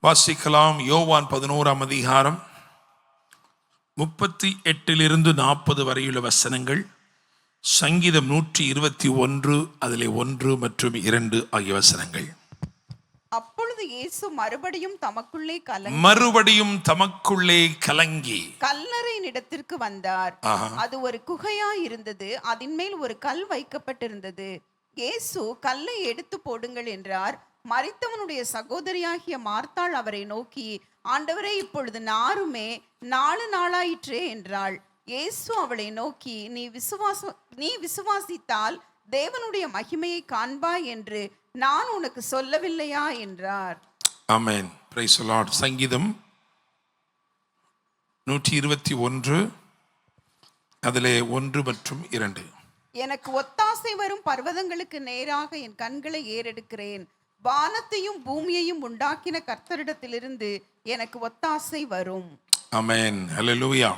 வாசிக்கலாம். யோவான் 11ஆம் அதிகாரம் 38 40 வரையுள்ள வசனங்கள். சங்கீதம் 121 அதிலே 1 மற்றும் 2 ஆகிய வசனங்கள். அப்பொழுது இயேசு மறுபடியும் தமக்குள்ளே கலங்கி கல்லறையின் இடத்திற்கு வந்தார். அது ஒரு குகையா இருந்தது. அதன் மேல் ஒரு கல் வைக்கப்பட்டிருந்தது. இயேசு கல்லை எடுத்து போடுங்கள் என்றார். மரித்தவனுடைய சகோதரியாகிய மார்த்தாள் அவரை நோக்கி, ஆண்டவரே, இப்பொழுது நாருமே 4 நாளாயிற்றே என்றாள். இயேசு அவளை நோக்கி, நீ விசுவாசித்தால் தேவனுடைய மகிமையை காண்பாய் என்று நான் உனக்கு சொல்லவில்லையா என்றார். ஆமென். Praise the lord. சங்கீதம் 121 அதிலே 1 மற்றும் 2. எனக்கு ஒத்தாசை வரும் பர்வதங்களுக்கு நேராக என் கண்களை ஏறெடுக்கிறேன். வானத்தையும் பூமியையும் உண்டாக்கின கர்த்தரிடத்திலிருந்து எனக்கு ஒத்தாசை வரும். ஆமென். ஹல்லேலூயா.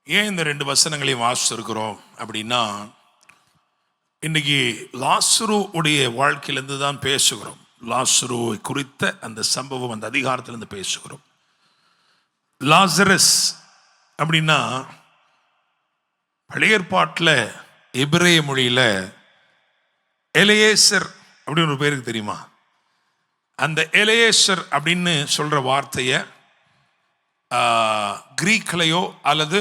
ஏன் இந்த 2 வசனங்களையும் வாசிச்சிருக்கிறோம் அப்படின்னா, இன்னைக்கு லாசரு உடைய வாழ்க்கையிலிருந்து தான் பேசுகிறோம். லாசருவை குறித்த அந்த சம்பவம், அந்த அதிகாரத்திலிருந்து பேசுகிறோம். லாசரஸ் அப்படின்னா பழைய ஏற்பாட்டில் எபிரேய மொழியில் எலியேசர் அப்படின்னு ஒரு பேருக்கு தெரியுமா? அந்த எலியேசர் அப்படின்னு சொல்ற வார்த்தையை கிரீக்லையோ அல்லது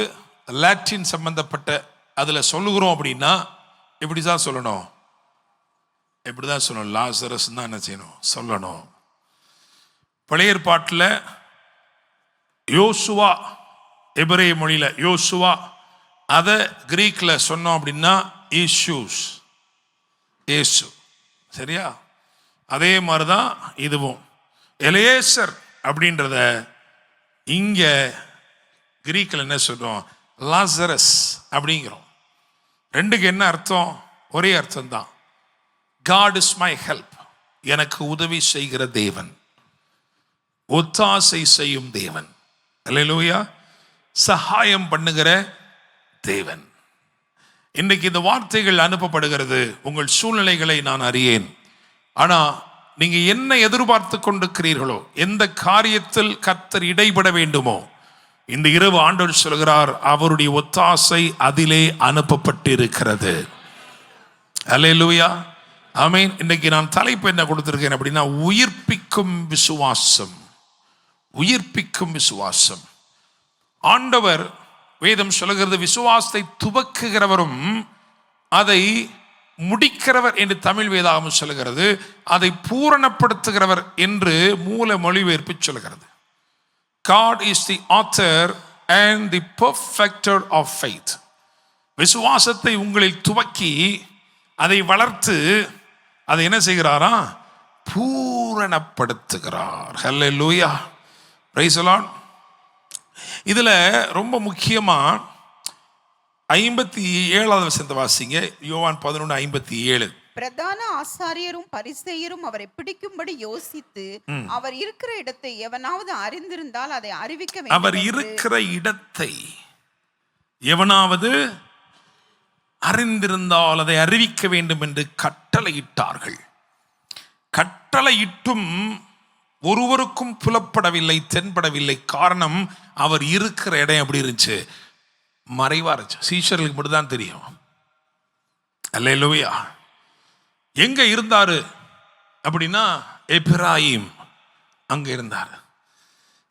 லாட்டின் சம்பந்தப்பட்ட அதில் சொல்லுகிறோம் அப்படின்னா எப்படி தான் சொல்லணும்? எப்படி தான் சொல்லணும்? லாசரஸ் தான் என்ன செய்யணும்? சொல்லணும். பழைய ஏற்பாட்டில் யோசுவா, எபிரேய மொழியில் யோசுவா, அதை கிரீக்கில் சொன்னோம் அப்படின்னா ஈஷூஸ், ஏசு. சரியா? அதே மாதிரி தான் இதுவும். எலியேசர் அப்படின்றத இங்கே கிரீக்கில் என்ன சொல்றோம்? லாசரஸ் அப்படிங்கிறோம். ரெண்டுக்கு என்ன அர்த்தம்? ஒரே அர்த்தம் தான். God is my help. எனக்கு உதவி செய்கிற தேவன், ஒத்தாசை செய்யும் தேவன். அல்லேலூயா. சகாயம் பண்ணுகிற தேவன். இன்றைக்கு இந்த வார்த்தைகள் அனுப்பப்படுகிறது. உங்கள் சூழ்நிலைகளை நான் அறியேன். ஆனா நீங்க என்ன எதிர்பார்த்து கொண்டிருக்கிறீர்களோ, எந்த காரியத்தில் கர்த்தர் இடைபட வேண்டுமோ, இந்த இரவு ஆண்டவர் சொல்கிறார், அவருடைய ஒத்தாசை அதிலே அனுப்பப்பட்டு இருக்கிறது. அல்லேலூயா. ஆமென். இன்னைக்கு நான் தலைப்பு என்ன கொடுத்திருக்கேன் அப்படின்னா, உயிர்ப்பிக்கும் விசுவாசம். உயிர்ப்பிக்கும் விசுவாசம். ஆண்டவர், வேதம் சொல்லுகிறது, விசுவாசத்தை துவக்குகிறவரும் அதை முடிக்கிறவர் என்று தமிழ் வேதாகமம் சொல்லுகிறது. அதை பூரணப்படுத்துகிறவர் என்று மூல மொழிபெயர்ப்பு சொல்லுகிறது. God is the author and the perfecter of faith. விசுவாசத்தை உங்களில் துவக்கி அதை வளர்த்து அதை என்ன செய்கிறாரா? பூரணப்படுத்துகிறார். ஹல்லேலூயா. Praise the Lord. இதுல ரொம்ப முக்கியமா 57வது வசனத்தை வாசிங்க. யோவான் 11:57. பிரதான ஆசாரியரும் பரிசேயரும் அவரை பிடிக்கும்படி யோசித்து, அவர் இருக்கிற இடத்தை எவனாவது அறிந்திருந்தால் அதை அறிவிக்க வேண்டும். அவர் இருக்கிற இடத்தை எவனாவது அறிந்திருந்தால் அதை அறிவிக்க வேண்டும் என்று கட்டளையிட்டார்கள். கட்டளையிட்டும் ஒருவருக்கும் புலப்படவில்லை, தென்படவில்லை. காரணம், அவர் இருக்கிற இடம் எப்படி இருந்துச்சு? மறைவா இருந்துச்சு. சீஷர்களுக்கு மட்டும் தான் தெரியும். அல்லேலூயா. எங்க இருந்தாரு அப்படின்னா, எபிராயிம் அங்க இருந்தார்.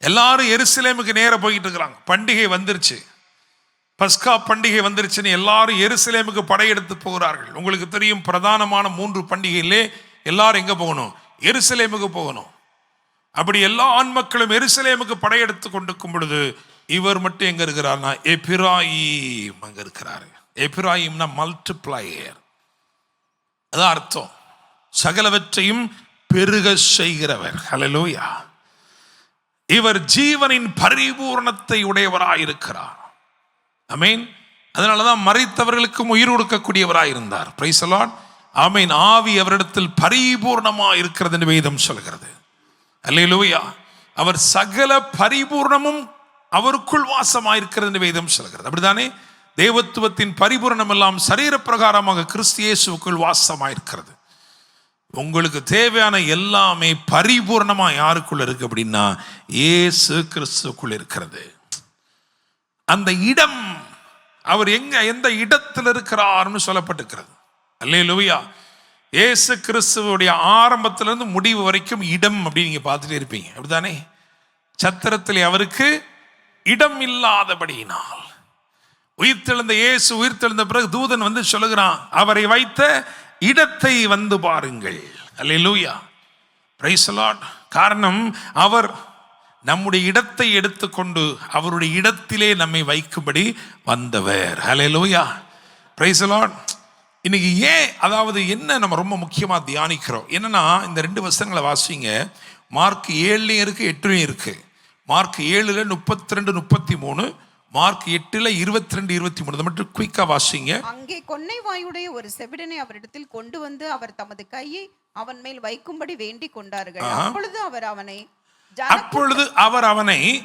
எல்லாரும் எருசலேமுக்கு நேர போயிட்டு இருக்கிறாங்க. பண்டிகை வந்துருச்சு, பஸ்கா பண்டிகை வந்துருச்சுன்னு எல்லாரும் எருசலேமுக்கு படையெடுத்து போகிறார்கள். உங்களுக்கு தெரியும், பிரதானமான 3 பண்டிகையிலே எல்லாரும் எங்க போகணும்? எருசலேமுக்கு போகணும். அப்படி எல்லா ஆண் மக்களும் எருசலேமுக்கு படையெடுத்து கொண்டிருக்கும் பொழுது இவர் மட்டும் எங்க இருக்கிறார்னா எபிராயிம் அங்க இருக்கிறாரு. எபிராயிம்னா மல்டிப்ளையர், அதான் அர்த்தம். சகலவற்றையும் பெருக செய்கிறவர். ஹல்லேலூயா. இவர் ஜீவனின் பரிபூரணத்தை உடையவராயிருக்கிறார். ஆமென். அதனாலதான் மரித்தவர்களுக்கும் உயிர் கொடுக்கக்கூடியவராயிருந்தார். Price the lord. ஆமென். ஆவி அவரிடத்தில் பரிபூர்ணமா இருக்கிறது என்று வேதம் சொல்கிறது. அல்லேலூயா. அவர் சகல பரிபூர்ணமும் அவருக்குள் வாசமாயிருக்கிறது என்று வேதம் சொல்கிறது. அப்படித்தானே? தேவத்துவத்தின் பரிபூரணம் எல்லாம் சரீர பிரகாரமாக கிறிஸ்து இயேசுவுக்குள் வாசமாயிருக்கிறது. உங்களுக்கு தேவையான எல்லாமே பரிபூர்ணமா யாருக்குள்ள இருக்கு அப்படின்னா இயேசு கிறிஸ்துக்குள்ள இருக்கிறது. அந்த இடம், அவர் எந்த இடத்தில் இருக்கிறார்னு சொல்லப்பட்டிருக்கிறது. அல்லேலூயா. இயேசு கிறிஸ்துவோடைய ஆரம்பத்திலிருந்து முடிவு வரைக்கும் இடம் அப்படின்னு நீங்க பார்த்துட்டே இருப்பீங்க, அப்படித்தானே? சத்திரத்தில் அவருக்கு இடம் இல்லாதபடியினால் உயிர்த்தெழுந்த இயேசு உயிர்த்தெழுந்த பிறகு தூதன் வந்து சொல்லுகிறான், அவரை வைத்த இடத்தை வந்து பாருங்கள். அல்லேலூயா, பிரைஸ் தி லார்ட். காரணம், அவர் நம்முடைய இடத்தை எடுத்துக்கொண்டு அவருடைய இடத்திலே நம்மை வைக்கும்படி வந்தவர். அல்லேலூயா, பிரைஸ் தி லார்ட். இன்னைக்கு அதாவது என்ன நம்ம ரொம்ப முக்கியமாக தியானிக்கிறோம் என்னன்னா, இந்த 2 வசனங்களை வாசிங்க. மார்க் 7 இருக்கு, 8 இருக்கு. Mark 7 32 33, mark 8 22 23. மட்டும் குயிக்கா வாசிங்க. அங்கே கொன்னை வாயுடைய ஒரு செவிடனை அவரிடத்தில் கொண்டு வந்து அவர் தமது கையை அவன் மேல் வைக்கும்படி வேண்டிக் கொண்டார்கள். அப்பொழுது அவர் அவனை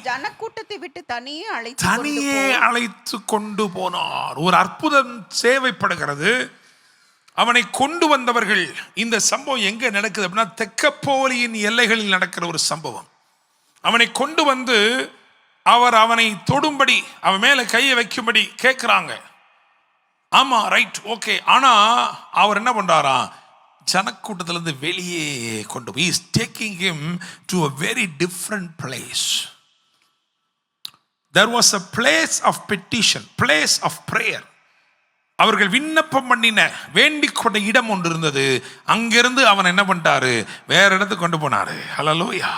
ஜனக்கூட்டத்தை விட்டு தனியே அழைத்து கொண்டு போனார். ஒரு அற்புதம் சேவைப்படுகிறது. அவனை கொண்டு வந்தவர்கள், இந்த சம்பவம் எங்க நடக்குது அப்படின்னா தெக்கப்போலியின் எல்லைகளில் நடக்கிற ஒரு சம்பவம். அவனை கொண்டு வந்து அவர் அவனை தொடும்படி, அவன் மேல கையை வைக்கும்படி கேட்கிறாங்க. ஆமா, ரைட், ஓகே. ஆனா அவர் என்ன பண்றாரா, ஜனக்கூட்டத்திலிருந்து வெளியே கொண்டு போய், he is taking him to a very different place. There was a place of petition, place of prayer. அவர்கள் விண்ணப்பம் பண்ணின வேண்டிக் கொண்ட இடம் ஒன்று இருந்தது. அங்கிருந்து அவன் என்ன பண்ணிட்டாரு, வேற இடத்துக்கு கொண்டு போனாரு. ஹல்லேலூயா,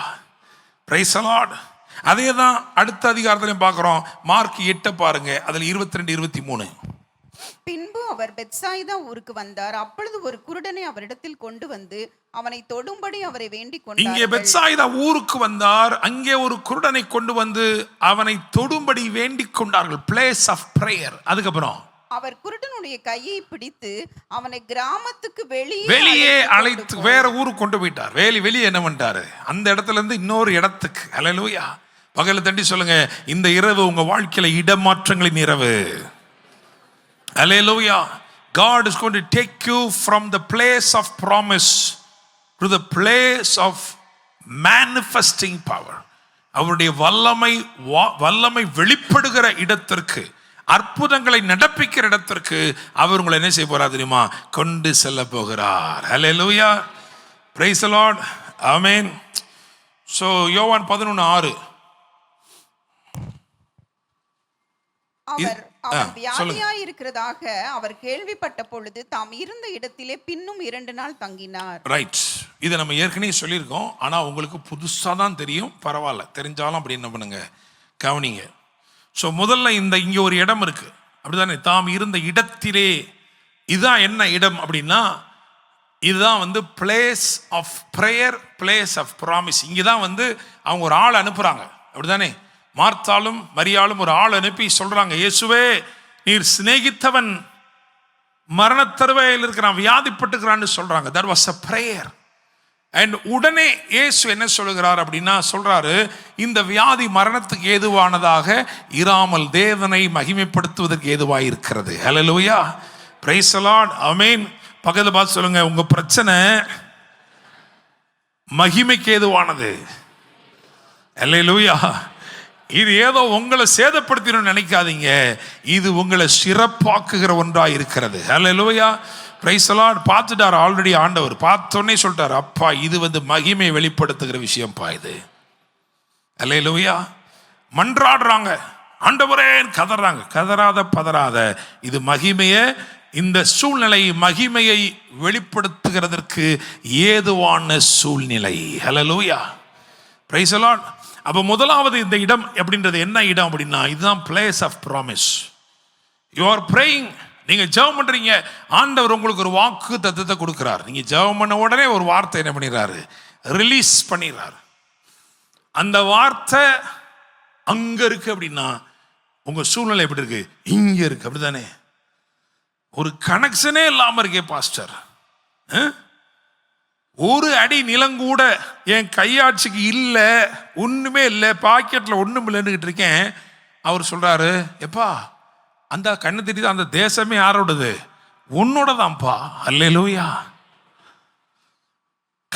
பிரைஸ் தி லார்ட். அதே தான் அடுத்த அதிகாரத்திலையும் பார்க்கிறோம். மார்க் 8 பாருங்க, அதுல 22 23. பின்பு அவர் பெத்சாயிதா ஊருக்கு வந்தார். அப்பொழுது ஒரு குருடனை அவரிடத்தில் கொண்டு வந்து அவனை தொடும்படி அவரை வேண்டிக் கொண்டார். இங்கே பெத்சாயிதா ஊருக்கு வந்தார், அங்கே ஒரு குருடனை கொண்டு வந்து அவனை தொடும்படி வேண்டிக் கொண்டார்கள். Place of prayer. அதுக்கப்புறம் அவர் குருடனுடைய கையை பிடித்து அவனை கிராமத்துக்கு வெளியே அழைத்து வேற ஊருக்கு கொண்டு போயிட்டார். வெளியே என்ன பண்ணிட்டாரு, அந்த இடத்துல இருந்து இன்னொரு இடத்துக்கு. அல்லேலூயா. பகல தண்டி சொல்லுங்க, இந்த இரவு உங்க வாழ்க்கையில இடமாற்றங்களின் இரவு. அல்லேலூயா. God is going to take you from the place of promise to the place of manifesting power. அவருடைய வல்லமை வெளிப்படுகிற இடத்திற்கு, அற்புதங்களை நடப்பிக்கிற இடத்திற்கு அவர் உங்களை என்ன செய்ய போறார் தெரியுமா, கொண்டு செல்ல போகிறார். Hallelujah, praise the lord, amen. So யோவான் 11:6. அவர் வியாதியாய் இருக்கிறதாக அவர் கேள்விப்பட்ட பொழுது தாம் இருந்த இடத்திலே பின்னும் 2 நாள் தங்கினார். ரைட், இதை நம்ம ஏற்கனவே சொல்லியிருக்கோம். ஆனா உங்களுக்கு புதுசா தான் தெரியும், பரவாயில்ல, தெரிஞ்சாலும் அப்படி என்ன பண்ணுங்க, கவனிங்க. ஸோ முதல்ல இங்கே ஒரு இடம் இருக்கு, அப்படிதானே? தாம் இருந்த இடத்திலே, இதுதான் என்ன இடம் அப்படின்னா, இதுதான் வந்து place of prayer, place of promise. இங்கே தான் வந்து அவங்க ஒரு ஆள் அனுப்புகிறாங்க, அப்படிதானே? மார்த்தாலும் மரியாளும் ஒரு ஆள் அனுப்பி சொல்கிறாங்க, இயேசுவே நீர் சிநேகித்தவன் மரணத்தருவையில் இருக்கிறான், வியாதிப்பட்டுக்கிறான்னு சொல்கிறாங்க. That was a prayer. And உடனே இயேசு என்ன சொல்லுகிறார் அப்படின்னா, சொல்றாரு, இந்த வியாதி மரணத்துக்கு ஏதுவானதாக இராமல் தேவனை மகிமைப்படுத்துவதற்கு ஏதுவாக இருக்கிறது. ஹல்லேலூயா, பிரைஸ் தி லார்ட், ஆமென். பக்கத்துல பார்த்து சொல்லுங்க, உங்க பிரச்சனை மகிமைக்கு ஏதுவானது. ஹல்லேலூயா. இது ஏதோ உங்களை சேதப்படுத்தணும்னு நினைக்காதீங்க, இது உங்களை சிறப்பாக்குகிற ஒன்றாக இருக்கிறது. ஹல்லேலூயா, பிரைஸ் தி லார்ட். பார்த்துட்டார் ஆல்ரெடி ஆண்டவர். பார்த்தோன்னே சொல்லிட்டார், அப்பா இது வந்து மகிமை வெளிப்படுத்துகிற விஷயம்ப்பா இது. அல்லேலூயா. மன்றாடுறாங்க, ஆண்டவரே கதறாங்க. கதறாத பதறாத, இது மகிமையை, இந்த சூழ்நிலை மகிமையை வெளிப்படுத்துகிறதற்கு ஏதுவான சூழ்நிலை. Hallelujah, praise the Lord. அப்போ முதலாவது இந்த இடம் அப்படின்றது என்ன இடம் அப்படின்னா, இதுதான் place of promise. You are praying, நீங்க ஜெபம் பண்றீங்க, ஆண்டவர் உங்களுக்கு ஒரு வாக்கு தத்தத்தை கொடுக்கிறார். நீங்க ஜெபம் பண்ண உடனே ஒரு வார்த்தை என்ன பண்ணிடுறாரு, ரிலீஸ் பண்ணிடுறாரு. அந்த வார்த்தை அங்க இருக்கு அப்படின்னா உங்க சூழ்நிலை எப்படி இருக்கு, இங்க இருக்கு, அப்படிதானே? ஒரு கனெக்ஷனே இல்லாம இருக்கே பாஸ்டர், ஒரு அடி நிலங்கூட என் கையாட்சிக்கு இல்லை, ஒண்ணுமே இல்லை, பாக்கெட்ல ஒண்ணும் இல்லைன்னு இருக்கேன். அவர் சொல்றாரு, எப்பா அந்த கண்ணு தெரியுது, அந்த தேசமே யாரோடது, உன்னோட தான்ப்பா. அல்லேலூயா.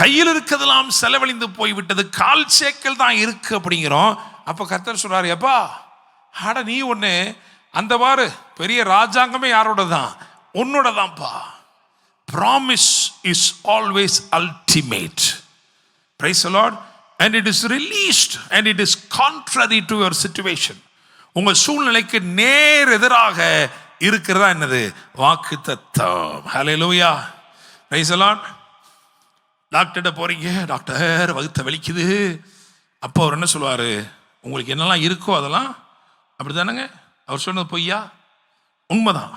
கையில் இருக்கிறதெல்லாம் செலவழிந்து போய்விட்டது, 1/4 சேக்கல் தான் இருக்கு அப்படிங்கிறோம். அப்போ கர்த்தர் சொல்றாரு, எப்பா அட நீ ஒன்று அந்த பாரு பெரிய ராஜாங்கமே யாரோட தான்? உன்னோட தான்ப்பா. Promise is always ultimate. Praise the Lord. And it is released and it is contrary to your situation. உங்க சூழ்நிலைக்கு நேர் எதிராக இருக்கிறதா என்னது? வாக்குத்தத்தம். ஹல்லேலூயா. Praise the Lord. டாக்டர்கிட்ட போறீங்க, டாக்டர் வகுத்த வலிக்குது. அப்போ அவர் என்ன சொல்லுவார்? உங்களுக்கு என்னெல்லாம் இருக்கோ அதெல்லாம். அப்படி தானேங்க? அவர் சொன்னது பொய்யா? உண்மைதான்.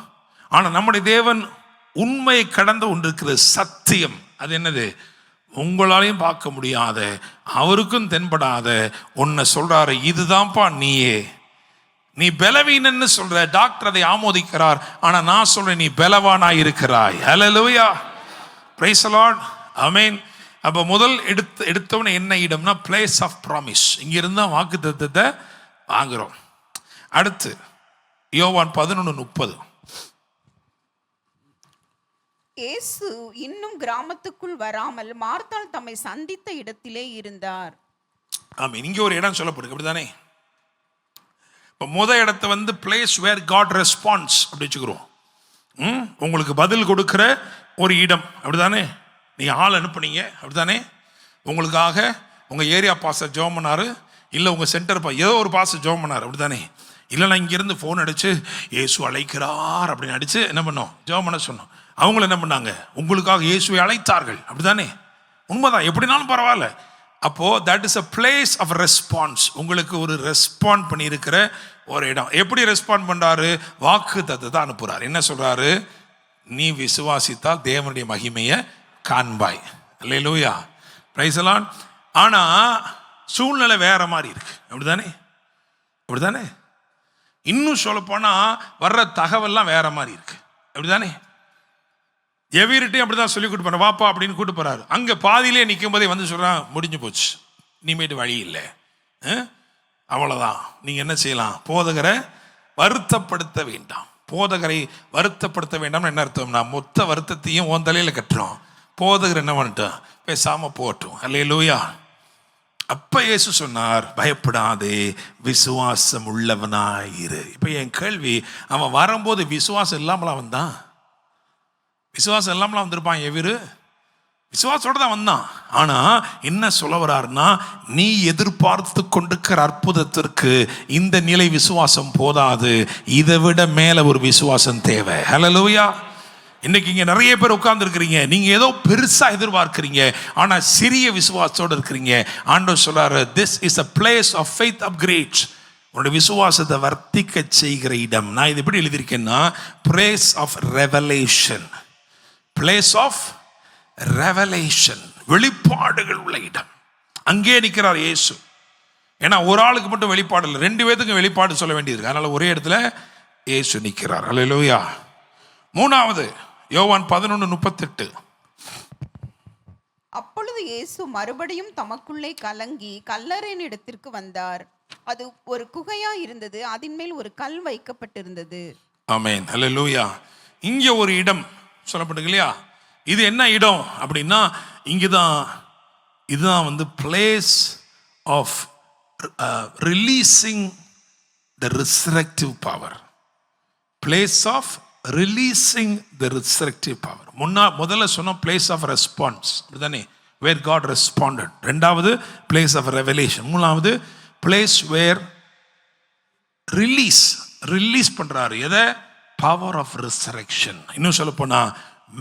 ஆனால் நம்முடைய தேவன் உண்மையை கடந்து ஒன்று இருக்கிற சத்தியம். அது என்னது? உங்களாலையும் பார்க்க முடியாத, அவருக்கும் தென்படாத ஒன்றை சொல்றாரு. இதுதான்ப்பா நீயே. நீ பலவீனன்னு சொல்ற, டாக்டர் அதை ஆமோதிக்கிறார். ஆனா நான் சொல்றேன், நீ பலவானாய் இருக்கிறாய். Hallelujah. Praise the lord. Amen. அப்போ முதல் எடுத்தவன என்ன இடம்னா பிளேஸ் ஆஃப் ப்ராமிஸ். இங்கிருந்து தான் வாக்குத்தத்தத்தை வாங்குறோம். அடுத்து யோவான் 11:30. இயேசு இன்னும் கிராமத்துக்குள் வராமல் மார்த்தாள் தம்மை சந்தித்த இடத்திலே இருந்தார். ஆமென். இங்கே ஒரு இடம் சொல்லப்படுது, அப்படிதானே? இப்போ முதல் இடத்தை வந்து பிளேஸ் வேர் காட் ரெஸ்பான்ஸ் அப்படி வச்சுக்கிறோம். உங்களுக்கு பதில் கொடுக்குற ஒரு இடம், அப்படிதானே? நீங்கள் ஆள் அனுப்புனீங்க, அப்படிதானே? உங்களுக்காக உங்கள் ஏரியா பாஸ்டர் ஜெபம் பண்ணார், இல்லை உங்கள் சென்டர் ஏதோ ஒரு பாஸ்டர் ஜெபம் பண்ணார், அப்படிதானே? இல்லைனா இங்கேருந்து ஃபோன் அடித்து இயேசு அழைக்கிறார் அப்படின்னு அடித்து என்ன பண்ணோம்? ஜெபம் பண்ண சொன்னோம். அவங்கள என்ன பண்ணாங்க? உங்களுக்காக இயேசுவை அழைத்தார்கள், அப்படிதானே? உண்மைதான், எப்படினாலும் பரவாயில்ல. அப்போது that is a place of response. உங்களுக்கு ஒரு ரெஸ்பாண்ட் பண்ணியிருக்கிற ஒரு இடம். எப்படி ரெஸ்பாண்ட் பண்ணுறாரு? வாக்கு தத்தத்தை அனுப்புகிறார். என்ன சொல்கிறாரு? நீ விசுவாசித்தால் தேவனுடைய மகிமையை காண்பாய். அல்லேலூயா. Praise the lord. ஆனால் சூழ்நிலை வேற மாதிரி இருக்கு, அப்படிதானே? அப்படிதானே? இன்னும் சொல்லப்போனால் வர்ற தகவல்லாம் வேற மாதிரி இருக்கு, அப்படிதானே? எவர்கிட்டையும் அப்படி தான் சொல்லி கூட்டு போகிறேன், வாப்பா அப்படின்னு கூட்டு போகிறாரு. அங்கே பாதியிலே நிற்கும் போதே வந்து சொல்கிறான், முடிஞ்சு போச்சு, இனிமேட்டு வழி இல்லை, அவ்வளோதான். நீங்கள் என்ன செய்யலாம்? போதகரை வருத்தப்படுத்த வேண்டாம். போதகரை வருத்தப்படுத்த வேண்டாம்னு என்ன அர்த்தம்னா, மொத்த வருத்தத்தையும் உன் தலையில் கட்டுறோம். போதகர் என்ன பண்ணிட்டோம்? பேசாமல் போட்டோம். அல்லேலூயா. அப்போ இயேசு சொன்னார், பயப்படாதே, விசுவாசம் உள்ளவனாயிரு. இப்போ என் கேள்வி, அவன் வரும்போது விசுவாசம் இல்லாமலாம் வந்தான்? விசுவாசம் இல்லாமலாம் வந்திருப்பான். எவரு விசுவாசத்தோடு தான் வந்தான். ஆனால் என்ன சொல்ல வர்றாருன்னா, நீ எதிர்பார்த்து கொண்டிருக்கிற அற்புதத்திற்கு இந்த நிலை விசுவாசம் போதாது, இதை விட மேலே ஒரு விசுவாசம் தேவை. ஹல்லேலூயா. இன்னைக்கு இங்கே நிறைய பேர் உட்கார்ந்துருக்கிறீங்க, நீங்கள் ஏதோ பெருசாக எதிர்பார்க்குறீங்க, ஆனால் சிறிய விசுவாசத்தோடு இருக்கிறீங்க. ஆண்டவர் சொல்றாரு, this is a place of faith upgrade. உன்னோட விசுவாசத்தை வர்த்திக்க செய்கிற இடம். நான் இது எப்படி எழுதியிருக்கேன்னா, place of revelation. Place of revelation, வெளிப்பாடுகள் உள்ள இடம். அங்கே நிற்கிறார் இயேசு. ஏன்னா ஒரு ஆளுக்கு மட்டும் வெளிப்பாடு இல்லை, 2 பேத்துக்கும் வெளிப்பாடு சொல்ல வேண்டியது. அதனால ஒரே இடத்துல இயேசு நிற்கிறார். அல்லேலூயா. மூணாவது யோவான் 11:38. அப்பொழுது இயேசு மறுபடியும் தமக்குள்ளே கலங்கி கல்லறையின் இடத்திற்கு வந்தார். அது ஒரு குகையா இருந்தது, அதின் மேல் ஒரு கல் வைக்கப்பட்டிருந்தது. ஆமென். அல்லேலூயா. இங்கே ஒரு இடம் சொல்லப்பட்டிருக்கு இல்லையா? இது என்ன இடம் அப்படின்னா, இங்குதான், இதுதான் வந்து place of releasing the resurrective power. Place of releasing the resurrective power. முதல்ல சொன்ன பிளேஸ் ஆஃப் ரெஸ்பான்ஸ், அப்படிதானே? Where God responded. 2வது பிளேஸ் ஆஃப் ரெவலேஷன். 3வது பிளேஸ் வேர் ரிலீஸ் பண்றாரு. எதை? Power of resurrection. இன்னும் சொல்ல போனா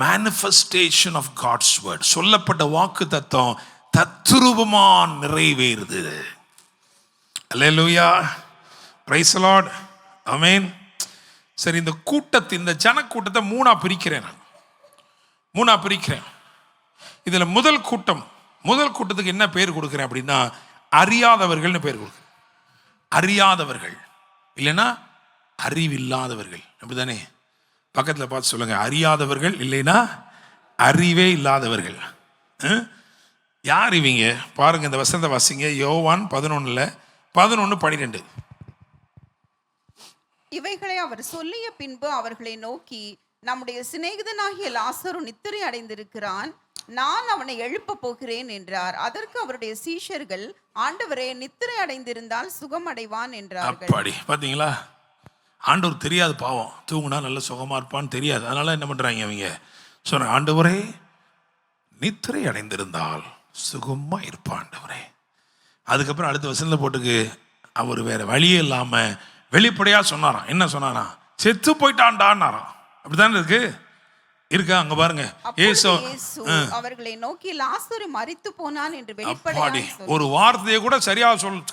மேனிஃபெஸ்டேஷன் ஆஃப் காட்ஸ் வேர்ட். சொல்லப்பட்ட வாக்கு தத்துவம் தத்ரூபமா நிறைவேறுது. அல்லேலூயா. Praise the lord. ஆமென். சரி, இந்த ஜனக்கூட்டத்தை 3ஆ பிரிக்கிறேன். நான் 3ஆ பிரிக்கிறேன். இதுல முதல் கூட்டத்துக்கு என்ன பேர் கொடுக்கிறேன் அப்படின்னா, அறியாதவர்கள்னு பேர் கொடுக்கிறேன். அறியாதவர்கள் இல்லைன்னா அறிவில்லாதவர்கள், அப்படிதானே? பக்கத்தில் பார்த்து சொல்லுங்க, அறியாதவர்கள் இல்லைன்னா அறிவே இல்லாதவர்கள். யார் இவங்க? பாருங்க, இந்த வசனத்தை வாசிங்க. யோவான் 11:12. இவைகளை அவர் சொல்லிய பின்பு அவர்களை நோக்கி, நம்முடைய சிநேகிதனாகிய லாசரு நித்திரை அடைந்திருக்கிறான், நான் அவனை எழுப்ப போகிறேன் என்றார். அதற்கு அவருடைய சீஷர்கள், ஆண்டவரே, நித்திரை அடைந்திருந்தால் சுகம் அடைவான் என்றார்கள். அப்படி பாத்தீங்களா, ஆண்டவர் தெரியாது, பாவம் தூங்குனா நல்ல சுகமா இருப்பான்னு தெரியாது. அதனால என்ன பண்றாங்க அவங்க, சொன்ன ஆண்டவரே நித்திரை அடைந்திருந்தால் சுகமா இருப்பான் ஆண்டவரே. அதுக்கப்புறம் அடுத்த வசனத்துல போட்டுக்கு, அவர் வேற வழியே இல்லாம வெளிப்படையா சொன்னாராம். என்ன சொன்னாராம், செத்து போயிட்டான்டான்னாராம். அப்படித்தானே இருக்கா அங்க பாருங்க. இயேசு அவர்களை நோக்கி, லாசரு மரித்து போனான் என்று வெளிப்படையாக ஒரு வார்த்தையை கூட சரியா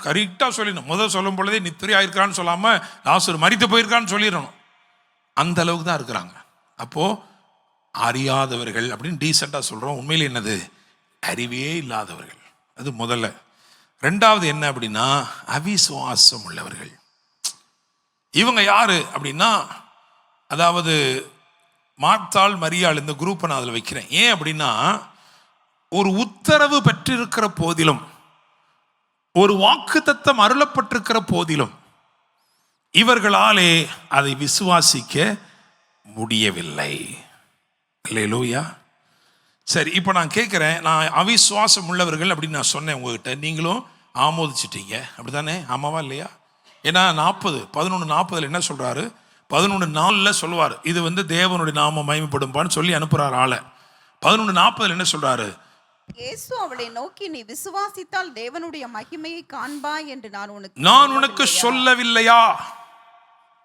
கரெக்டா சொல்லணும். முதல் சொல்லும் பொழுதே நித்திரை ஆயிருக்கான்னு சொல்லாம லாசரு மரித்து போயிருக்கான்னு சொல்லிடணும். அந்த அளவுக்கு தான் இருக்கிறாங்க. அப்போ அறியாதவர்கள் அப்படின்னு டீசெண்டா சொல்றோம். உண்மையில என்னது, அறிவே இல்லாதவர்கள். அது முதல்ல. ரெண்டாவது என்ன அப்படின்னா, அவிசுவாசம் உள்ளவர்கள். இவங்க யாரு அப்படின்னா, அதாவது மார்த்தாள், மரியாள், இந்த குரூப்பை நான் அதில் வைக்கிறேன். ஏன் அப்படின்னா, ஒரு உத்தரவு பெற்றிருக்கிற போதிலும், ஒரு வாக்குத்தத்தம் அருளப்பட்டிருக்கிற போதிலும் இவர்களாலே அதை விசுவாசிக்க முடியவில்லை. அல்லேலூயா. சரி, இப்போ நான் கேட்குறேன், நான் அவிசுவாசம் உள்ளவர்கள் அப்படின்னு நான் சொன்னேன் உங்ககிட்ட, நீங்களும் ஆமோதிச்சிட்டீங்க, அப்படித்தானே? ஆமாவா இல்லையா? ஏன்னா 11:40 என்ன சொல்றாரு, 11:4 சொல்லுவார், இது தேவனுடைய நாமம் மகிமைப்படும்பான்னு சொல்லி அனுப்புறாரு ஆளை. 11:40 என்ன சொல்றாரு, இயேசு அவளை நோக்கி, நீ விசுவாசித்தால் தேவனுடைய மகிமையை காண்பாய் என்று நான் உனக்கு சொல்லவில்லையா?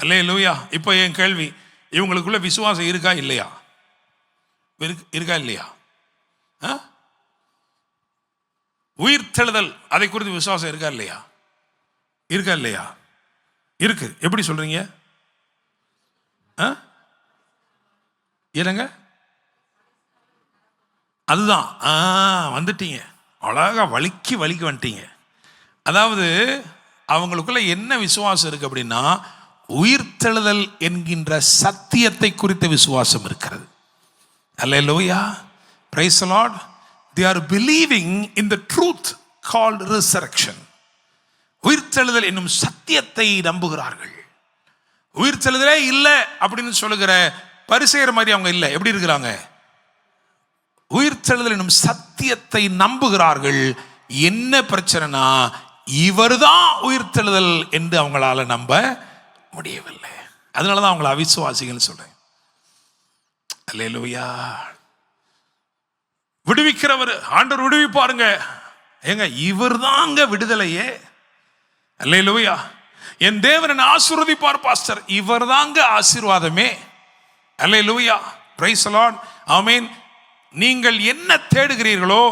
அல்லேலூயா. இப்போ என் கேள்வி, இவங்களுக்குள்ள விசுவாசம் இருக்கா இல்லையா? இருக்கா இல்லையா? உயிர்த்தெழுதல் அதை குறித்து விசுவாசம் இருக்கா இல்லையா? இருக்கா இல்லையா? இருக்கு. எப்படி சொல்றீங்க? என்னங்க? அதுதான் வந்துட்டீங்க, அழகா வலிக்கு வந்துட்டீங்க. அதாவது அவங்களுக்குள்ள என்ன விசுவாசம் இருக்கு அப்படின்னா, உயிர்த்தெழுதல் என்கின்ற சத்தியத்தை குறித்த விசுவாசம் இருக்கிறது. அல்லேலூயா, praise the lord. They are believing in the truth called resurrection. உயிர்த்தெழுதல் என்னும் சத்தியத்தை நம்புகிறார்கள். உயிர்த்தெழுதலே இல்லை அப்படின்னு சொல்லுகிற பரிசேயர் மாதிரி அவங்க இல்லை. எப்படி இருக்கிறாங்க? உயிர்த்தெழுதல் என்னும் சத்தியத்தை நம்புகிறார்கள். என்ன பிரச்சனைனா, இவர்தான் உயிர்த்தெழுதல் என்று அவங்களால நம்ப முடியவில்லை. அதனாலதான் அவங்களை அவிசுவாசிகள் சொல்றேன். அல்லேலூயா. விடுவிக்கிறவர் ஆண்டவர் விடுவிப்பாருங்க. ஏங்க, இவர் தாங்க விடுதலையே. அல்லேலூயா. என் தேவன் ஆசீர்வதிப்பார் பாஸ்டர், இவர் தாங்க ஆசீர்வாதமே. அல்லேலூயா, பிரைஸ் தி லார்ட், ஆமென். நீங்கள் என்ன தேடுகிறீர்களோ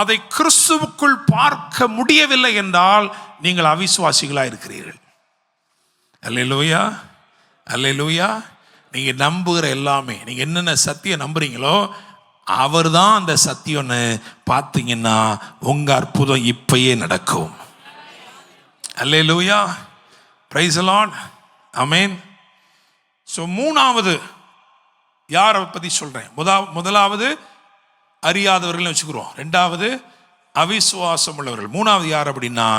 அதை கிறிஸ்துவுக்குள் பார்க்க முடியவில்லை என்றால் நீங்கள் அவிசுவாசிகளாக இருக்கிறீர்கள். அல்லேலூயா, அல்லேலூயா. நீங்க நம்புகிற எல்லாமே, நீங்க என்னென்ன சத்தியம் நம்புறீங்களோ அவர் தான் அந்த சத்தியம்னு பார்த்தீங்கன்னா உங்க அற்புதம் இப்பயே நடக்கும். அல்லேலூயா, பிரைஸ் தி லார்ட், ஆமென். ஸோ மூணாவது யாரை பற்றி சொல்றேன்? முதலாவது அறியாதவர்கள் வச்சுக்கிறோம், ரெண்டாவது அவிசுவாசம் உள்ளவர்கள், மூணாவது யார் அப்படின்னா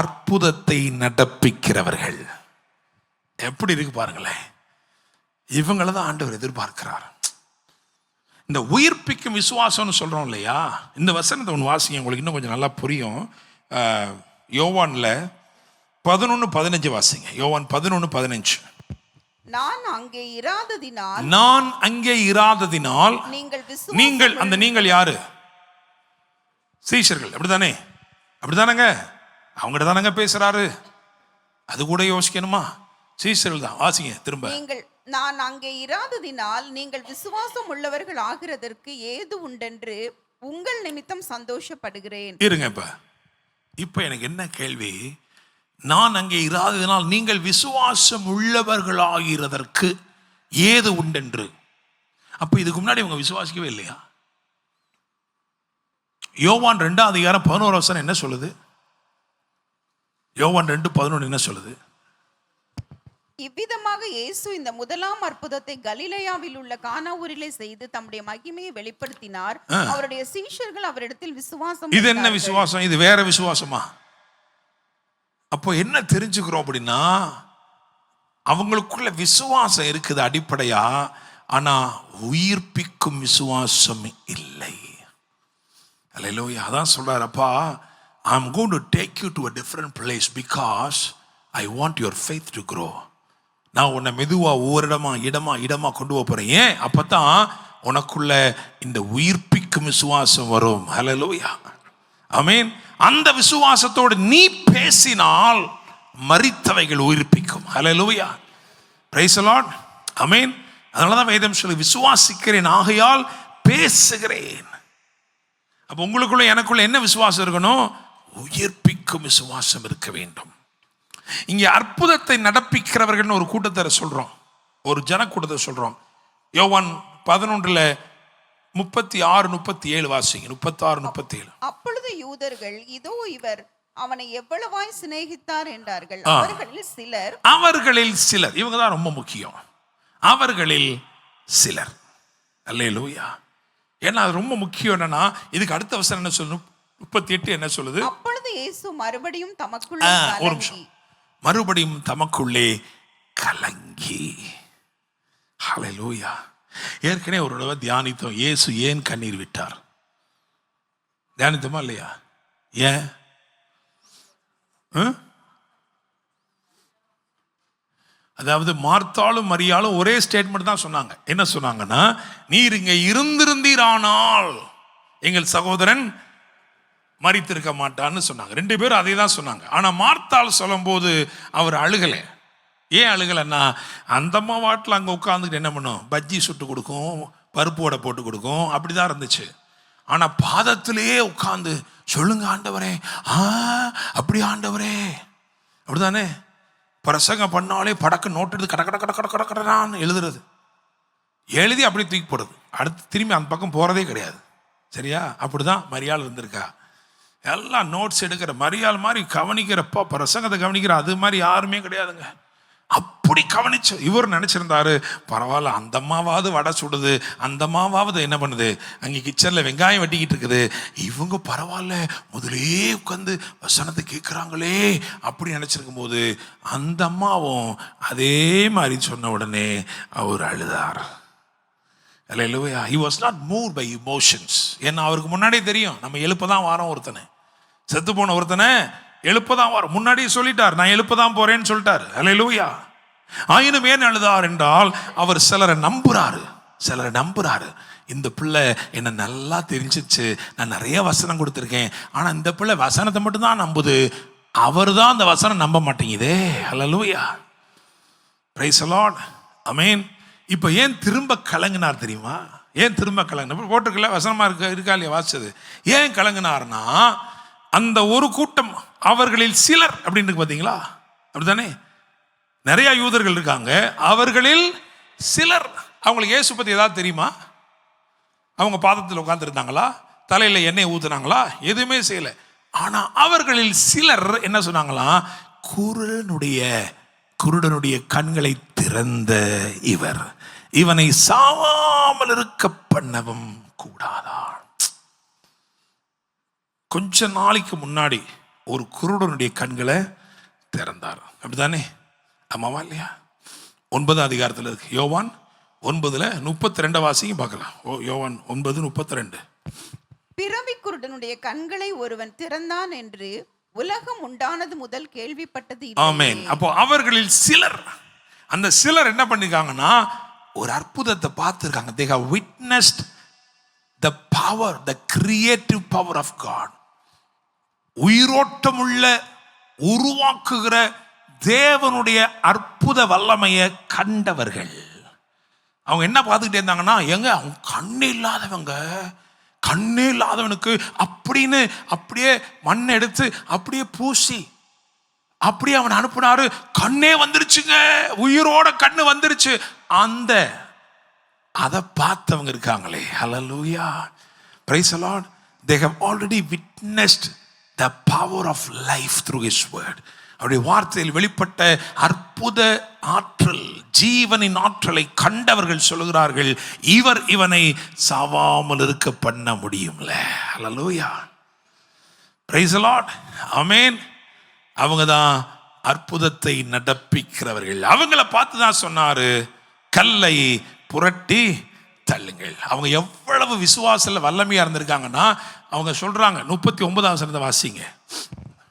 அற்புதத்தை நடப்பிக்கிறவர்கள். எப்படி இருக்கு பாருங்களேன். இவங்களை தான் ஆண்டவர் எதிர்பார்க்கிறார். இந்த உயிர்ப்பிக்கும் விசுவாசம்னு சொல்றோம் இல்லையா, இந்த வசனத்தை ஒன்று வாசிங்க, உங்களுக்கு இன்னும் கொஞ்சம் நல்லா புரியும். யோவான்ல 11:15 வாசிங்க. யோவான் 11:15. நான் அங்கே இராததினால் நீங்கள் அந்த நீங்கள் யாரு? சீஷர்கள். அப்படித்தானே? அப்படித்தானங்க? அவங்ககிட்ட தானங்க பேசுறாரு. அது கூட யோசிக்கணுமா? சீஷர்கள் தான். வாசிங்க திரும்ப. நான் அங்கே இராததினால் நீங்கள் விசுவாசம் உள்ளவர்கள் ஆகிறதற்கு ஏது உண்டென்று உங்கள் நிமித்தம் சந்தோஷப்படுகிறேன். இருங்க, இப்ப எனக்கு என்ன கேள்வி, நான் அங்கே இராததினால் நீங்கள் விசுவாசம் உள்ளவர்கள் ஆகிறதற்கு ஏது உண்டென்று. அப்ப இதுக்கு முன்னாடி இவங்க விசுவாசிக்கவே இல்லையா? யோவான் 2:11 என்ன சொல்லுது? யோவான் 2:11 என்ன சொல்லுது? இவ்விதமாக இயேசு இந்த முதலாம் அற்புதத்தை கலிலேயாவில் உள்ள கானா ஊரிலே செய்து தம்முடைய மகிமையை வெளிப்படுத்தினார். அவருடைய சீஷர்கள் அவரிடத்தில் விசுவாசம். இது என்ன விசுவாசம்? இது வேற விசுவாசமா? அப்போ என்ன தெரிஞ்சுக்கிறோம் அப்படின்னா, அவங்களுக்குள்ள விசுவாசம் இருக்குது அடிப்படையா, ஆனா உயிர்ப்பிக்கும் விசுவாசம் இல்லை. அல்லேலூயா. அதான் சொல்றாரு, அப்பா I'm going to take you to a different place because I want your faith to grow. நான் உன்னை மெதுவா ஒவ்வொரு இடமா கொண்டு போறேன். ஏன்? அப்பதான் உனக்குள்ள இந்த உயிர்ப்பிக்கும் விசுவாசம் வரும். ஹல்லேலூயா, ஆமென். அந்த விசுவாசத்தோடு நீ பேசினால் மரித்தவைகள் உயிர்ப்பிக்கும். ஹல்லேலூயா, பிரைஸ் தி லார்ட், ஆமென். அதனாலதான் வேதம் சொல்லி விசுவாசிக்கிறேன் ஆகையால் பேசுகிறேன். அப்ப உங்களுக்குள்ள எனக்குள்ள என்ன விசுவாசம் இருக்கணும்? உயிர்ப்பிக்கும் விசுவாசம் இருக்க வேண்டும். இங்கே அற்புதத்தை நடப்பிக்கிறவர்கள் ஒரு கூட்டத்தை சொல்றோம், ஒரு ஜனக்கூட்டத்தை சொல்றோம். யோவான் 11:36-37 வாசிங்க. 36-37. அப்பொழுது யூதர்கள், இதோ இவர் அவனை எவ்வளவாய் சிநேகித்தார் என்றார்கள். அவர்களில் சிலர் இவங்க தான் ரொம்ப முக்கியம். அவர்களில் சிலர், அல்லேலூயா. ஏன்னா அது ரொம்ப முக்கியம். என்னன்னா இதுக்கு அடுத்த வசனம் என்ன சொல்லணும்? 38 என்ன சொல்லுது? அப்பொழுது இயேசு மறுபடியும் தமக்குள்ளே ஒரு நிமிஷம், மறுபடியும் தமக்குள்ளே கலங்கி. ஹல்லேலூயா. ஏற்கனவே ஒரு தடவை தியானித்தோம், இயேசு ஏன் கண்ணீர் விட்டார். தியானித்தோமா இல்லையா? ஏன்? அதாவது மார்த்தாலும் மரியாளும் ஒரே ஸ்டேட்மெண்ட் தான் சொன்னாங்க. என்ன சொன்னாங்கன்னா, நீர் இங்க இருந்திருந்தீரானால் எங்கள் சகோதரன் மரித்திருக்க மாட்டான்னு சொன்னாங்க. ரெண்டு பேரும் அதே தான் சொன்னாங்க. ஆனா மார்த்தாள் சொல்லும் போது அவர் அழுகலை. ஏன் அழுகலைன்னா, அந்த அம்மா வாட்டில் அங்கே உட்காந்துக்கிட்டு என்ன பண்ணும்? பஜ்ஜி சுட்டு கொடுக்கும், பருப்பு வடை போட்டு கொடுக்கும், அப்படிதான் இருந்துச்சு. ஆனா பாதத்திலேயே உட்காந்து சொல்லுங்க ஆண்டவரே, அப்படி ஆண்டவரே, அப்படிதானே. பிரசங்கம் பண்ணாலே படக்கு நோட்டு எடுத்து கட கட கட கட கட கடன்னு எழுதுறது, எழுதி அப்படி தூக்கி போடுறது, அடுத்து திரும்பி அந்த பக்கம் போறதே கிடையாது. சரியா? அப்படிதான் மரியாள் இருந்திருக்கா. எல்லாம் நோட்ஸ் எடுக்கிற மரியாள் மாதிரி கவனிக்கிறப்பா, பிரசங்கத்தை கவனிக்கிற அது மாதிரி யாருமே கிடையாதுங்க. அப்படி கவனிச்சு இவர் நினைச்சிருந்தாரு, பரவாயில்ல அந்த அம்மாவாவது வடை சுடுது, அந்த அம்மாவாவது என்ன பண்ணுது, அங்கே கிச்சன்ல வெங்காயம் வெட்டிக்கிட்டு இருக்குது, இவங்க பரவாயில்ல முதலே உட்காந்து வசனத்தை கேட்குறாங்களே அப்படி நினைச்சிருக்கும் போது அந்த அம்மாவும் அதே மாதிரி சொன்ன உடனே அவர் அழுதார். அல்லேலூயா. He was not moved by emotions. ஏன்னா அவருக்கு முன்னாடியே தெரியும், நம்ம எழுப்பதான் வாரோம் ஒருத்தனை, செத்து போன ஒருத்தனை எழுப்பதான் வாரோம். முன்னாடியே சொல்லிட்டார், நான் எழுப்பதான் போறேன்னு சொல்லிட்டார். அல்லேலூயா. ஆயினும் ஏன் அழுதார் என்றால், அவர் சிலரை நம்புறாரு. இந்த பிள்ளை என்ன நல்லா தெரிஞ்சிச்சு, நான் நிறைய வசனம் கொடுத்துருக்கேன், ஆனா இந்த பிள்ளை வசனத்தை மட்டும் தான் நம்புது, அவர் தான் அந்த வசனம் நம்ப மாட்டேங்குதே. அல்லேலூயா, பிரைஸ் தி லார்ட், ஆமென். இப்போ ஏன் திரும்ப கலங்கினார் தெரியுமா? ஏன் திரும்ப கலங்கினார்? போட்டிருக்கல வசனமா இருக்கா இல்லையா வாசிச்சது? ஏன் கலங்கினார்னா, அந்த ஒரு கூட்டம் அவர்களில் சிலர் அப்படின்னு இருக்கு பார்த்தீங்களா, அப்படித்தானே? நிறைய யூதர்கள் இருக்காங்க, அவர்களில் சிலர். அவங்களுக்கு இயேசு பத்தி ஏதாவது தெரியுமா? அவங்க பாதத்தில் உட்கார்ந்து இருந்தாங்களா? தலையில எண்ணெய் ஊத்துனாங்களா? எதுவுமே செய்யல. ஆனா அவர்களில் சிலர் என்ன சொன்னாங்களா? குருடனுடைய கண்களை திறந்த இவர், இவனை சாவாமல் இருக்க பண்ணவும் கூடாதா? கொஞ்ச நாளைக்கு முன்னாடி ஒரு குருடனுடைய கண்களை திறந்தார், அப்படித்தானே? ஆமாவா இல்லையா? 9 அதிகாரத்தில் இருக்கு. யோவான் 9:32 வாசிங்க பார்க்கலாம். யோவான் 9:32. பிறவி குருடனுடைய கண்களை ஒருவன் திறந்தான் என்று உலகம் உண்டானது முதல் கேள்விப்பட்டது. ஆமென். அப்போ அவர்களில் சிலர், அந்த சிலர் என்ன பண்ணிருக்காங்கன்னா, ஒரு அற்புதத்தை பார்த்திருக்காங்க. they have witnessed the power, the creative power of God. உயிரோட்டமுள்ள உருவாக்குகிற தேவனுடைய அற்புத வல்லமையை கண்டவர்கள். அவங்க என்ன பார்த்துக்கிட்டே இருந்தாங்கன்னா, எங்க அவங்க கண்ணே இல்லாதவனுக்கு அப்படின்னு அப்படியே மண்ணை எடுத்து அப்படியே பூசி அப்படியே அவன் அனுப்புனாரு, கண்ணே வந்துருச்சுங்க, உயிரோட கண்ணு வந்துருச்சு. அதை பார்த்தவங்க இருக்காங்களே. ஹல்லேலூயா, praise the lord. they have already witnessed the power of life through his word. அவருடைய வார்த்தையில் வெளிப்பட்ட அற்புத ஆற்றல், ஜீவனின் ஆற்றலை கண்டவர்கள் சொல்லுகிறார்கள், இவனை சாவாமல் இருக்க பண்ண முடியும்ல. ஹல்லேலூயா, பிரைஸ் தி லார்ட், ஆமென். அவங்க தான் அற்புதத்தை நடப்பிக்கிறவர்கள். அவங்கள பார்த்து தான் சொன்னாரு, கல்லை புரட்டி தள்ளுங்கள். அவங்க எவ்வளவு விசுவாசத்துல வல்லமையா இருந்திருக்காங்கன்னா, அவங்க சொல்றாங்க 39ஆம் வசனத்தை வாசிங்க.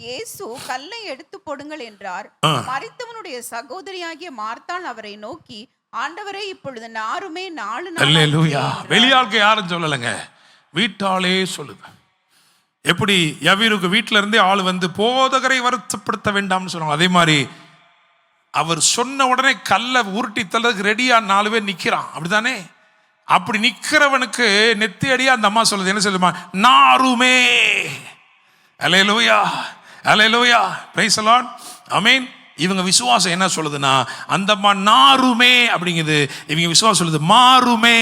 இயேசு கல்லை எடுத்து போடுங்கள் என்றார். மரித்தவனுடைய சகோதரியாகிய மார்த்தாள் அவரை நோக்கி, ஆண்டவரே, இப்பொழுது நாருமே 4 நாள். அல்லேலூயா. வெளியாளுக்கு யாரும் சொல்லலைங்க, வீட்டாளே சொல்லுது. எப்படி யவீருக்கு வீட்டில இருந்தே ஆள் வந்து போதகரை வருத்தப்படுத்த வேண்டாம்னு சொன்னாங்க, அதே மாதிரி அவர் சொன்ன உடனே கல்லை உருட்டி தள்ளதுக்கு ரெடியா 4 பேர் நிக்கிறான். அப்படித்தானே? அப்படி நிக்கிறவனுக்கு நெத்தி அடியா அந்த அம்மா சொல்லுது, என்ன சொல்லுமா? நாருமே. அல்லேலூயா, அல்லேலூயா, பிரைஸ் தி லார்ட், ஆமென். இவங்க விசுவாசம் என்ன சொல்லுதுன்னா, அந்த அம்மா நாருமே அப்படிங்குது, இவங்க விசுவாசம் சொல்லுது மாறுமே.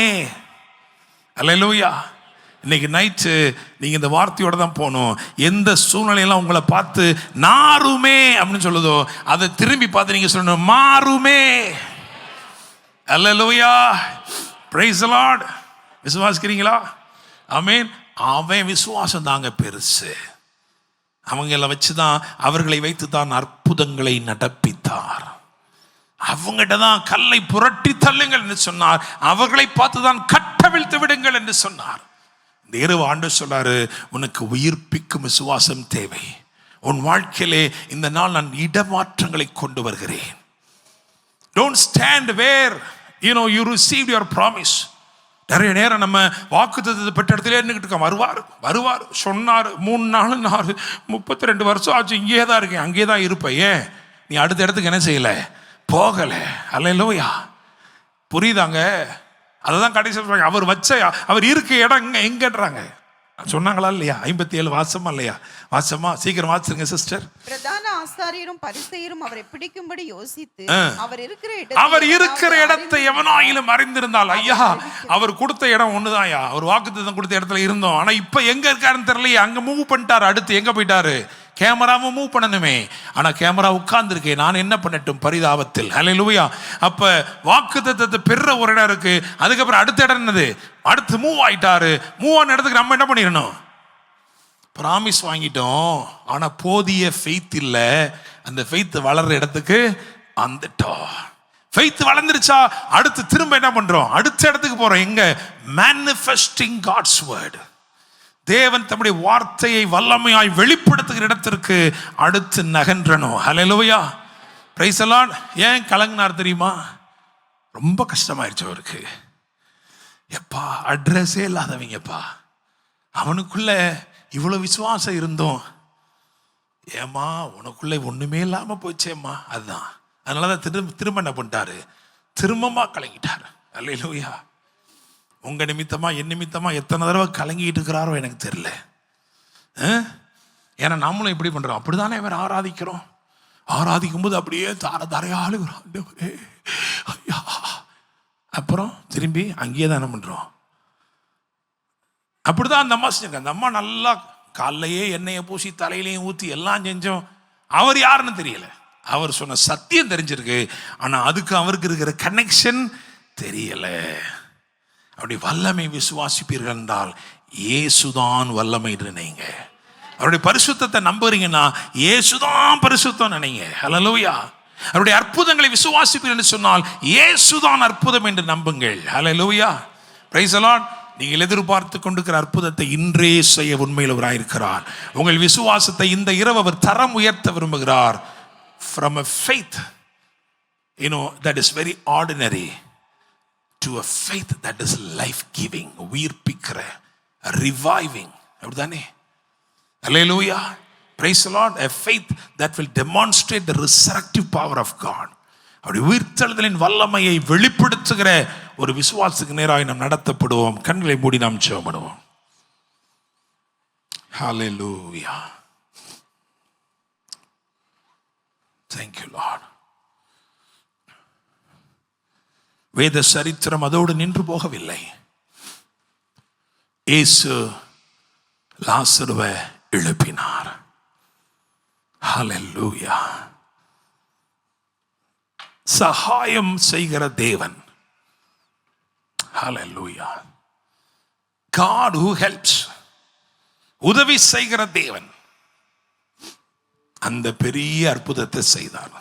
அல்லேலூயா. இன்னைக்கு நைட்டு நீங்க இந்த வார்த்தையோட தான் போகணும். எந்த சூழ்நிலையெல்லாம் உங்களை பார்த்து நாருமே அப்படின்னு சொல்லுதோ, அதை திரும்பி பார்த்து நீங்க சொல்லணும் மாறுமே. அல்லேலூயா, பிரைஸ் தி லார்ட். விசுவாசிக்கிறீங்களா? ஆமென். அவன் விசுவாசம் தாங்க பெருசு. அவங்கள வச்சுதான், அவர்களை வைத்து தான் அற்புதங்களை நடப்பித்தார். அவங்ககிட்ட தான் கல்லை புரட்டி தள்ளுங்கள் என்று சொன்னார். அவர்களை பார்த்து தான் கட்டவிழ்த்து விடுங்கள் என்று சொன்னார். இந்த இரவு ஆண்டவர் சொல்றாரு, உனக்கு உயிர்ப்பிக்கும் விசுவாசம் தேவை. உன் வாழ்க்கையிலே இந்த நாள் நான் இடமாற்றங்களை கொண்டு வருகிறேன். Don't stand where you received your promise. நிறைய நேரம் நம்ம வாக்குத்தத்தத்தை பெற்ற இடத்துல இருந்துகிட்டு இருக்கோம். வருவார் சொன்னார், 3 நாள் 32 வருஷம் ஆச்சு, இங்கே தான் இருக்கேன், அங்கே தான் இருப்பேன். ஏன் நீ அடுத்த இடத்துக்கு என்ன செய்யலை? போகலை. அல்லேலூயா, புரியுதாங்க? அதை தான் கடைசி சொல்றாங்க, அவர் இருக்க இடம் எங்கன்றாங்க. சொன்னாங்களா இல்லையா? 57 வாசமா இல்லையா? வாசமா சீக்கிரம் வாசிருங்க சிஸ்டர். பிரதான ஆசாரியரும் பரிசேயரும் அவரை பிடிக்கும்படி யோசித்து, அவர் இருக்கிற இடத்தை எவனாயிலும் அறிந்திருந்தால், ஐயா அவர் கொடுத்த இடம் ஒண்ணுதான்யா, அவர் வாக்குத்தத்தம் கொடுத்த இடத்துல இருந்தோம், ஆனா இப்ப எங்க இருக்காருன்னு தெரியலையே, அங்க மூவ் பண்ணிட்டாரு. அடுத்து எங்க போயிட்டாரு? கேமராவும் மூவ் பண்ணணுமே, ஆனா கேமரா உட்கார்ந்துருக்கேன், நான் என்ன பண்ணட்டும் பரிதாபத்தில். அல்லேலூயா. அப்ப வாக்குத்தத்தத்தை பெற ஒரு இடம் இருக்கு, அதுக்கப்புறம் அடுத்த இடம் என்னது? அடுத்து மூவ் ஆயிட்டாரு. மூவ் ஆன இடத்துக்கு நம்ம என்ன பண்ணிடணும்? ப்ராமிஸ் வாங்கிட்டோம், ஆனா போதிய ஃபெய்த் இல்ல. அந்த ஃபெய்த் வளர்ற இடத்துக்கு வந்துட்டோம். ஃபெய்த் வளர்ந்துருச்சா, அடுத்து திரும்ப என்ன பண்றோம்? அடுத்த இடத்துக்கு போறோம். எங்க? manifesting God's word. தேவன் தம்முடைய வார்த்தையை வல்லமையாய் வெளிப்படுத்துகிற இடத்திற்கு அடுத்து நகன்றணும். ஹல்லேலூயா, பிரைஸ் தி லார்ட். ஏன் கலங்கினார் தெரியுமா? ரொம்ப கஷ்டமாயிருச்சு அவருக்கு. எப்பா அட்ரஸே இல்லாதவங்கப்பா, அவனுக்குள்ள இவ்வளவு விசுவாசம் இருந்தோம், ஏமா உனக்குள்ள ஒண்ணுமே இல்லாம போச்சேம்மா. அதுதான், அதனாலதான் திரும்ப என்ன பண்ணிட்டாரு? திரும்பமா கலங்கிட்டாரு. அல்லேலூயா. உங்க நிமித்தமா என் நிமித்தமா எத்தனை தடவை கலங்கிட்டு இருக்கிறாரோ எனக்கு தெரியல. ஏன்னா நம்மளும் இப்படி பண்றோம், அப்படிதானே இவர் ஆராதிக்கிறோம். ஆராதிக்கும் போது அப்படியே தாரையாளு, அப்புறம் திரும்பி அங்கேயே தான் என்ன பண்றோம்? அப்படிதான் அந்த அம்மா செஞ்சாங்க. அந்த அம்மா நல்லா காலையே எண்ணெயை பூசி தலையிலையும் ஊற்றி எல்லாம் செஞ்சோம். அவர் யாருன்னு தெரியல, அவர் சொன்ன சத்தியம் தெரிஞ்சிருக்கு, ஆனா அதுக்கு அவருக்கு இருக்கிற கனெக்ஷன் தெரியல. அப்படி வல்லமை விசுவாசிப்பீர்கள் என்றால் இயேசுதான் வல்லமை நினைங்க. அவருடைய பரிசுத்தத்தை நம்புறீங்கன்னா இயேசுதான் பரிசுத்தம் நினைங்க. ஹல்லேலூயா. அவருடைய அற்புதங்களை விசுவாசிப்பீர்கள் என்று சொன்னால் இயேசுதான் அற்புதம் என்று நம்புங்கள். ஹல்லேலூயா, பிரைஸ் தி லார்ட். நீங்கள் எதிர்பார்த்து கொண்டிருக்கிற அற்புதத்தை இன்றே செய்ய உண்மையில் அவராயிருக்கிறார். உங்கள் விசுவாசத்தை இந்த இரவு அவர் தரம் உயர்த்த விரும்புகிறார். From a faith that is very ordinary to a faith that is life giving, உயிர்ப்பிக்கிற, reviving. அப்படிதானே? Hallelujah, praise the Lord. A faith that will demonstrate the resurrective power of God. அப்படி உயிர்த்தெழுதலின் வல்லமையை வெளிப்படுத்துகிற ஒரு விசுவாசத்துக்கு நேராக நாம் நடத்தப்படுவோம். கண்களை மூடி நாம் ஜெபம் பண்ணுவோம். Hallelujah, thank you Lord. வேத சரித்திரம் அதோடு நின்று போகவில்லை. இயேசு லாசருவை எழுப்பினார். ஹல்லேலூயா. சகாயம் செய்கிற தேவன். ஹல்லேலூயா. God who helps, உதவி செய்கிற தேவன் அந்த பெரிய அற்புதத்தை செய்தார்.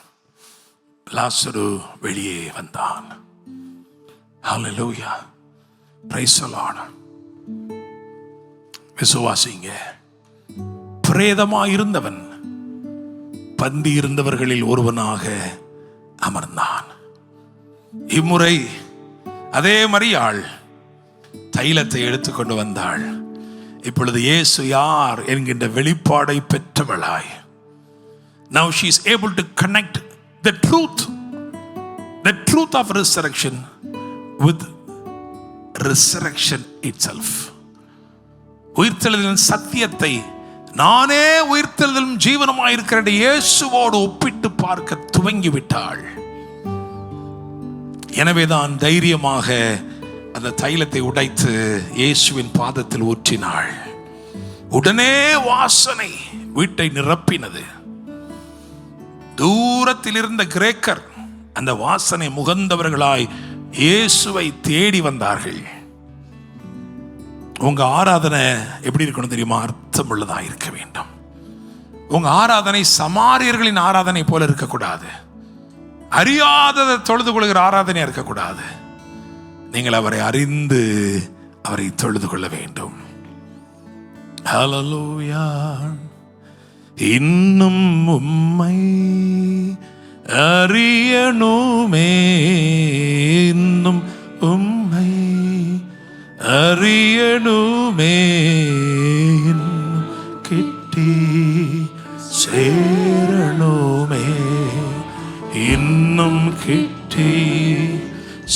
லாசரு வெளியே வந்தான். ஹல்லேலூயா. Praise the Lord. விசுவாசிங்க. பிரேதமாயிருந்தவன் பந்தி இருந்தவர்களில் ஒருவனாக அமர்ந்தான். இம்முறை அதே மரியாள் தைலத்தை எடுத்துக்கொண்டு வந்தாள். இப்பொழுது இயேசு யார் என்கின்ற வெளிப்பாடை பெற்றவளாய், now she is able to connect the truth of resurrection with resurrection itself. உயிர்த்தெழுதலின் சத்தியத்தை நானே உயிர்த்தெழுதலும் ஜீவனமாய் இருக்கிற இயேசுவோடு ஒப்பிட்டு பார்க்க துவங்கிவிட்டாள். எனவேதான் தைரியமாக அந்த தைலத்தை உடைத்து இயேசுவின் பாதத்தில் ஊற்றினாள். உடனே வாசனை வீட்டை நிரப்பினது. தூரத்தில் இருந்த கிரேக்கர் அந்த வாசனை முகந்தவர்களாய் இயேசுவை தேடி வந்தார்கள். உங்க ஆராதனை எப்படி இருக்கணும் தெரியுமா? அர்த்தம் உள்ளதா இருக்க வேண்டும். உங்க ஆராதனை சமாரியர்களின் ஆராதனை போல இருக்கக்கூடாது. அறியாததை தொழுது கொள்கிற ஆராதனையா இருக்கக்கூடாது. நீங்கள் அவரை அறிந்து அவரை தொழுது கொள்ள வேண்டும். ஹல்லேலூயா. இன்னும் உம்மை அறியணுமே, இன்னும் உம்மை அறியணுமே, இன்னும் கிட்டி சேரணுமே, இன்னும் கிட்டி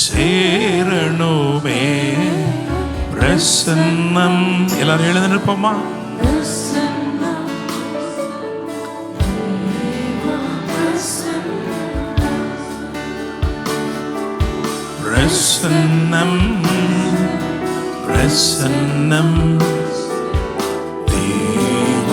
சேரணுமே. பிரசன்னம். எல்லாரும் எழுந்து நிற்போமா? பிரசன்னம் பிரசன்னம் தேவ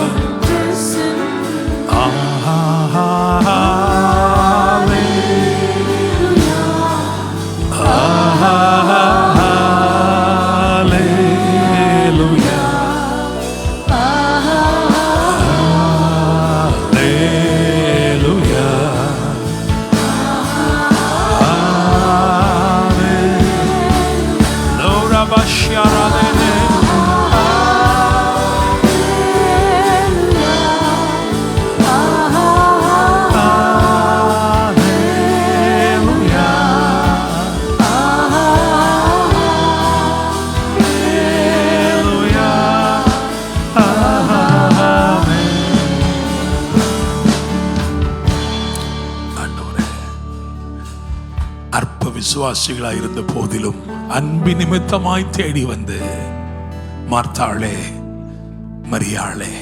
விசுவாசிகளாய் இருந்த போதிலும் அன்பு நிமித்தமாய் தேடி வந்து, மார்த்தாளே, மரியாளே,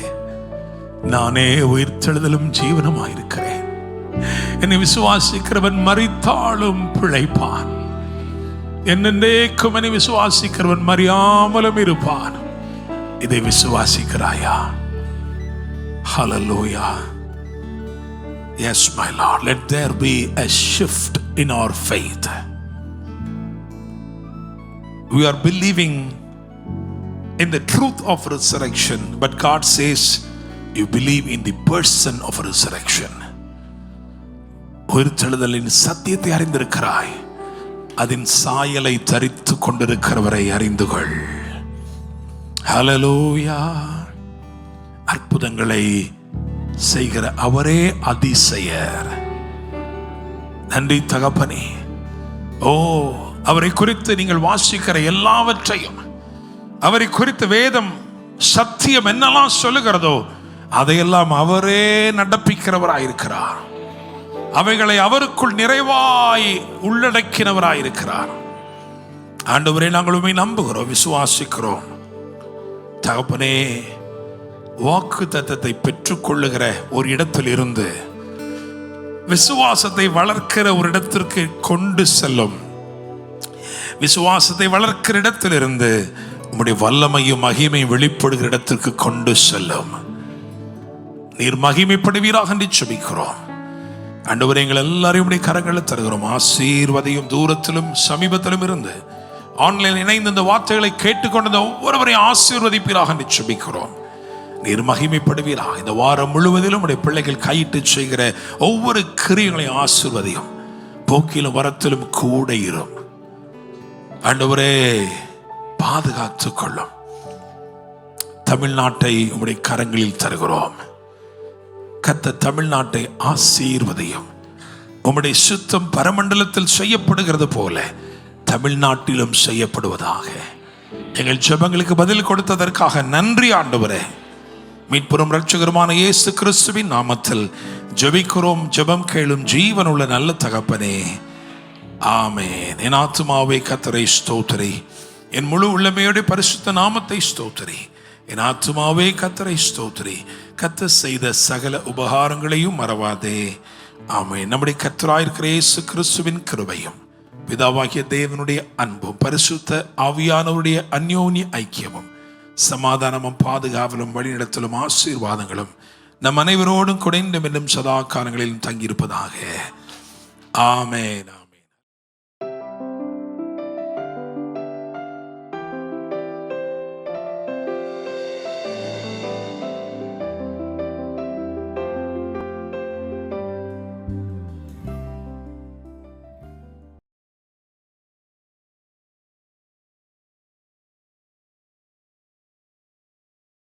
நானே உயிர்த்தெழுதலும் ஜீவனமாயிருக்கிறேன். என்னை விசுவாசிக்கிறவன் மரித்தாலும் பிழைப்பான், என்னென்றைக்கும் என்னை விசுவாசிக்கிறவன் மறியாமலும் இருப்பான். இதை விசுவாசிக்கிறாயா? ஹல்லேலூயா. Yes, my Lord, let there be a shift in our faith. We are believing in the truth of resurrection, but God says you believe in the person of resurrection. உயிர்த்தெழுதலின் சத்தியத்தை அறிந்திருக்கிறாய், அதன் சாயலை தரித்து கொண்டிருக்கிறவரை அறிந்து கொள். ஹல்லேலூயா. அற்புதங்களை செய்கிற அவரே அதிசயர். நன்றி தகப்பனே. ஓ, அவரை குறித்து நீங்கள் வாசிக்கிற எல்லாவற்றையும், அவரை குறித்து வேதம் சத்தியம் என்னெல்லாம் சொல்லுகிறதோ அதையெல்லாம் அவரே நடப்பிக்கிறவராயிருக்கிறார். அவைகளை அவருக்குள் நிறைவாய் உள்ளடக்கினவராயிருக்கிறார். ஆண்டவரே, நாங்கள் உம்மை நம்புகிறோம், விசுவாசிக்கிறோம். தகப்பனே, வாக்கு தத்தத்தை பெற்றுக்கொள்ளுகிற ஒரு இடத்தில் இருந்து விசுவாசத்தை வளர்க்கிற ஒரு இடத்திற்கு கொண்டு செல்லும். விசுவாசத்தை வளர்க்கிற இடத்திலிருந்து உம்முடைய வல்லமையும் மகிமை வெளிப்படுகிற இடத்திற்கு கொண்டு செல்லும். நீர் மகிமைப்படுவீராக என்று ஜெபிக்கிறோம். ஆண்டவரே, எங்கள் எல்லாரையும் உம்முடைய கரங்களில் தருகிறோம். ஆசீர்வதியும். தூரத்திலும் சமீபத்திலும் இருந்து ஆன்லைன் இணைந்து இந்த வார்த்தைகளை கேட்டுக்கொண்ட ஒவ்வொருவரையும் ஆசீர்வதிப்பீராக என்று ஜெபிக்கிறோம். நீர் மகிமைப்படுவீராக. இந்த வாரம் முழுவதிலும் உடைய பிள்ளைகள் கையிட்டு செய்கிற ஒவ்வொரு கிரியங்களையும் ஆசீர்வதியும். போக்கிலும் வரத்திலும் கூட இரும். ஆண்டவரே, பாதுகாத்துக் கொள்ளும். தமிழ்நாட்டை உம்முடைய கரங்களில் தருகிறோம். கர்த்தர் தமிழ்நாட்டை ஆசீர்வதியும். உம்முடைய சுத்தம் பரமண்டலத்தில் செய்யப்படுகிறது போல தமிழ்நாட்டிலும் செய்யப்படுவதாக. எங்கள் ஜெபங்களுக்கு பதில் கொடுத்ததற்காக நன்றி ஆண்டவரே. மீட்பெரும் இரட்சகருமான இயேசு கிறிஸ்துவின் நாமத்தில் ஜெபிக்கிறோம். ஜெபம் கேளும் ஜீவனுள்ள நல்ல தகப்பனே, ஆமென். என் ஆத்துமாவே கர்த்தரை ஸ்தோத்திரி, என் முழு உள்ளமையோட பரிசுத்த நாமத்தை ஸ்தோத்திரி. என் ஆத்துமாவே கர்த்தரை ஸ்தோத்திரி, கர்த்தர் செய்த சகல உபகாரங்களையும் மறவாதே. ஆமென். நம்முடைய கர்த்தராயிருக்கிற இயேசு கிறிஸ்துவின் கிருபையும் பிதாவாகிய தேவனுடைய அன்பும் பரிசுத்த ஆவியானவருடைய அந்யோன்ய ஐக்கியமும் சமாதானமும் பாதுகாவலும் வழிநடத்தலும் ஆசீர்வாதங்களும் நம் அனைவரோடும் குறைந்தும் இன்னும் சதா காலங்களிலும் தங்கியிருப்பதாக. ஆமென்.